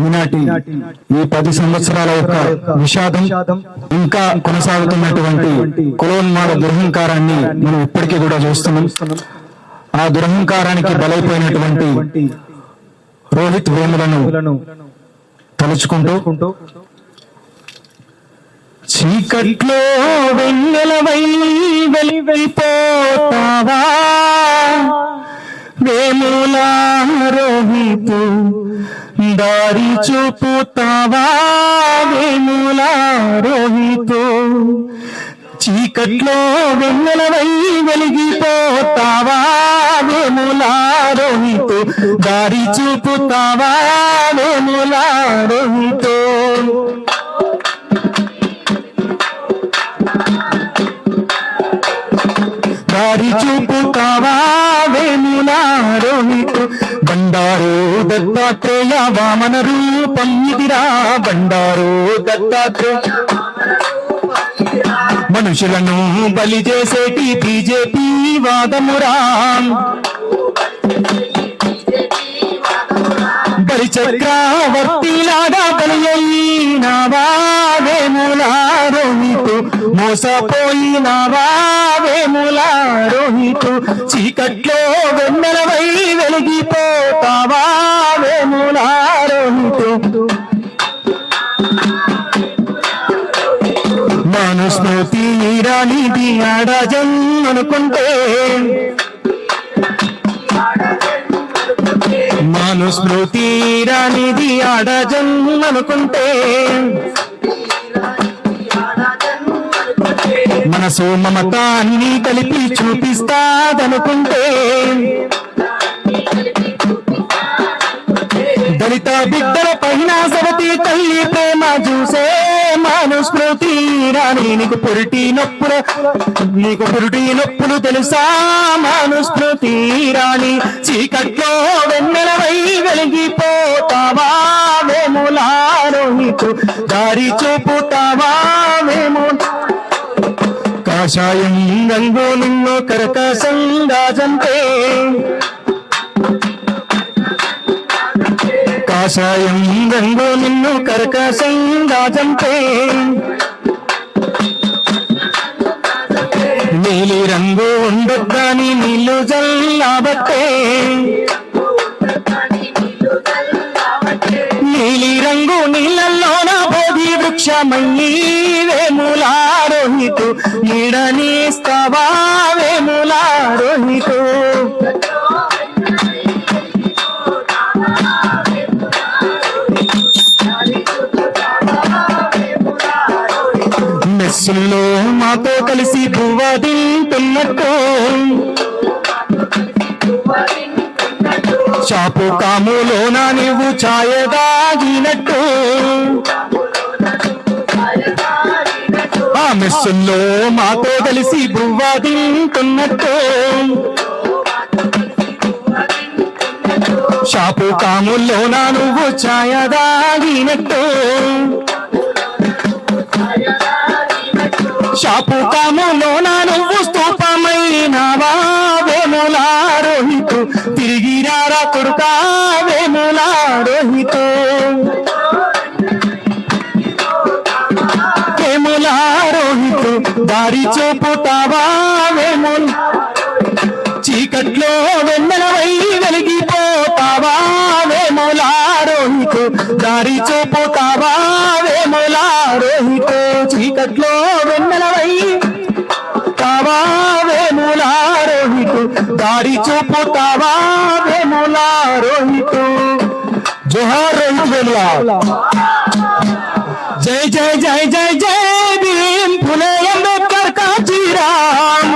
ఈనాటి ఈ 10 సంవత్సరాల యొక్క విషాదం ఇంకా కొనసాగుతున్నటువంటి కులోన్మాద దురహంకారాన్ని మనం ఇప్పటికీ కూడా చూస్తున్నాం. ఆ దురహంకారానికి బలైపోయినటువంటి రోహిత్ వేములను తలుచుకుంటూ చీకట్లో వెన్నెలవై వెలివైపోతావా వేములా రోహితు, దారి చూపుతావా వేములా రోహితు, చీకట్లో వెన్నెలవై వెలిగిపోతావా వేములా రోహితు, దారి చూపుతావా వేములా రోహితు. దారి చూపుతావా వేములా రోహితు. బండారు దత్తాత్రేయ వామన రూపం ఇదిరా, బండారు దత్తాత్రేయ మనుషులను బలి చేసేటి బీజేపీ వాదమురా, బలి చక్రవర్తిలాగా బలి అయినావా వేములా రోహితు, మోసపోయినావా వేములా రోహితు, చీకట్లో వెన్నెలవై వెలిగిపోతావా వేములా రోహితు. మనుస్మృతి రానిది ఆడజం అనుకుంటే, మనుస్మృతి రానిది ఆడజం అనుకుంటే, మనసు మమతాన్ని కలిపి చూపిస్తాదనుకుంటే, దళిత బిడ్డల పైన సవతి తల్లి ప్రేమ చూసే మనుస్మృతి రాని, నీకు పురిటి నొప్పులు తెలుసా మనుస్మృతి రాని, చీకట్లో వెన్నెలవై వెలిగిపోతావా వేములా రోహితు, దారి చూపుతావా వేములా. కాషాయం రంగు నిన్ను కరకసంగా చంపే, కాషాయం రంగు నిన్ను కరకసంగా చంపే, నీలి రంగు ఉండొద్దని నీళ్లు జల్లాబట్టే, నీలి రంగు నీళ్ళల్లోన బోధి వృక్షమయ్యి వేములా రోహితు, నీడనిస్తావా వేములా రోహితు. మెస్సుల్లో మాతో కలిసి పువ్వ తింటున్నట్టు, షాపు కాములోన నీవు ఛాయ దాగినట్టు, ఆ మెస్సుల్లో మాతో కలిసి పువ్వ తింటున్నట్టు, షాపు కాములోన నువ్వు ఛాయ దాగినట్టు, షాపు కాములోన నువ్వు స్తూపమైనావా వేములా రోహితు, తిరిగి రారా కొడుకా వేములా రోహితు. వేములా రోహితు, దారి చూపుతావా వేములా, చీకట్లో వెన్నెలవై వెలిగిపోతావా వేములా రోహితు, దారి చూపుతావా వేములా రోహితు, చీకట్లో వెన్నెలవై తావా వేములా రోహితు, దారి చూపుతావా వేములా రోహితు. జోహార్ రోహిత్ వేములా. జై జై జై జై జై భీమ్, ఫులే అంబేద్కర్ కాంచీరామ్.